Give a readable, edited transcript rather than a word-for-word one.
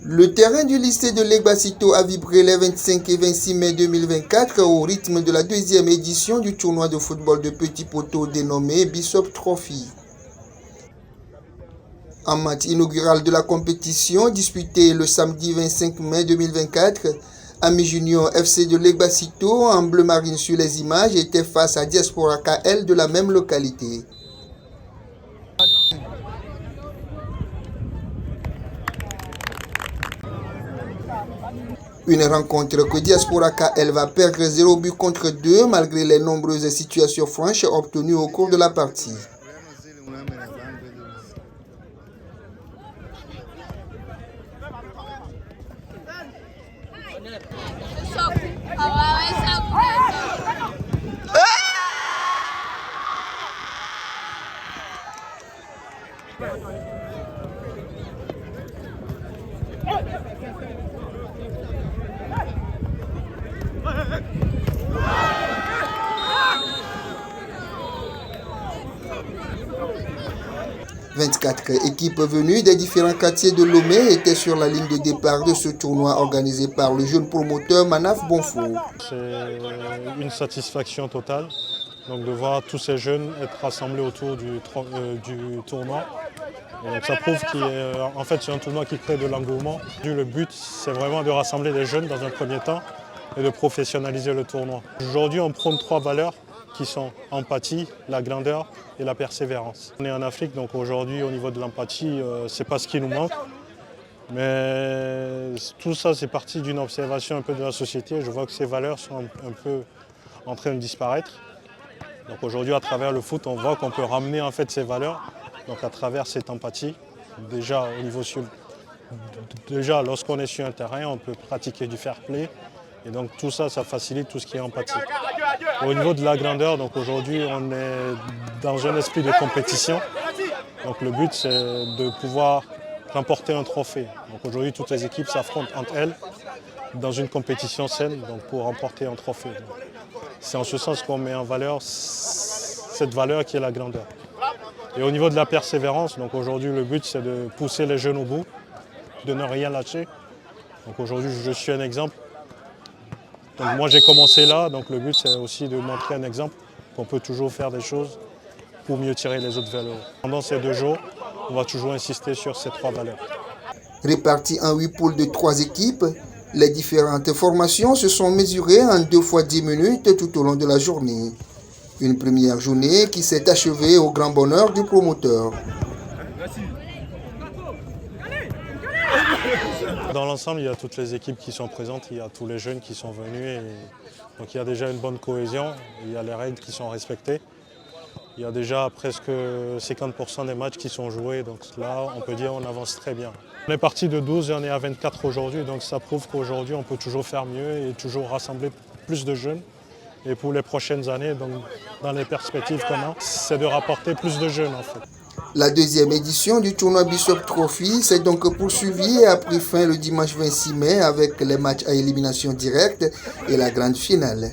Le terrain du lycée de Legbasito a vibré les 25 et 26 mai 2024 au rythme de la deuxième édition du tournoi de football de petits poteaux dénommé Bishop Trophy. En match inaugural de la compétition disputée le samedi 25 mai 2024, Ami Junior FC de Legbasito en bleu marine sur les images était face à Diaspora KL de la même localité. Une rencontre que Diaspora KL va perdre 0 but contre 2 malgré les nombreuses situations franches obtenues au cours de la partie. « 24 équipes venues des différents quartiers de Lomé étaient sur la ligne de départ de ce tournoi organisé par le jeune promoteur Manaf Bonfo. C'est une satisfaction totale donc de voir tous ces jeunes être rassemblés autour du tournoi. Et donc ça prouve qu'en fait c'est un tournoi qui crée de l'engouement. Le but c'est vraiment de rassembler les jeunes dans un premier temps et de professionnaliser le tournoi. Aujourd'hui on prône 3 valeurs qui sont empathie, la grandeur et la persévérance. On est en Afrique, donc aujourd'hui au niveau de l'empathie, c'est pas ce qui nous manque. Mais tout ça c'est parti d'une observation un peu de la société. Je vois que ces valeurs sont un peu en train de disparaître. Donc aujourd'hui à travers le foot, on voit qu'on peut ramener en fait ces valeurs, donc à travers cette empathie. Déjà au niveau lorsqu'on est sur un terrain, on peut pratiquer du fair play. Et donc tout ça, ça facilite tout ce qui est empathie. Au niveau de la grandeur, donc aujourd'hui on est dans un esprit de compétition. Donc le but c'est de pouvoir remporter un trophée. Donc aujourd'hui toutes les équipes s'affrontent entre elles dans une compétition saine donc pour remporter un trophée. C'est en ce sens qu'on met en valeur cette valeur qui est la grandeur. Et au niveau de la persévérance, donc aujourd'hui le but c'est de pousser les jeunes au bout, de ne rien lâcher. Donc aujourd'hui je suis un exemple. Donc moi j'ai commencé là, donc le but c'est aussi de montrer un exemple qu'on peut toujours faire des choses pour mieux tirer les autres vers le haut. Pendant ces 2 jours, on va toujours insister sur ces 3 valeurs. Répartis en 8 poules de 3 équipes, les différentes formations se sont mesurées en 2 fois 10 minutes tout au long de la journée. Une première journée qui s'est achevée au grand bonheur du promoteur. Dans l'ensemble, il y a toutes les équipes qui sont présentes, il y a tous les jeunes qui sont venus. Donc il y a déjà une bonne cohésion, il y a les règles qui sont respectées. Il y a déjà presque 50% des matchs qui sont joués, donc là on peut dire qu'on avance très bien. On est parti de 12 et on est à 24 aujourd'hui, donc ça prouve qu'aujourd'hui on peut toujours faire mieux et toujours rassembler plus de jeunes. Et pour les prochaines années, donc, dans les perspectives qu'on a, c'est de rapporter plus de jeunes en fait. La deuxième édition du tournoi Bishop Trophy s'est donc poursuivie et a pris fin le dimanche 26 mai avec les matchs à élimination directe et la grande finale.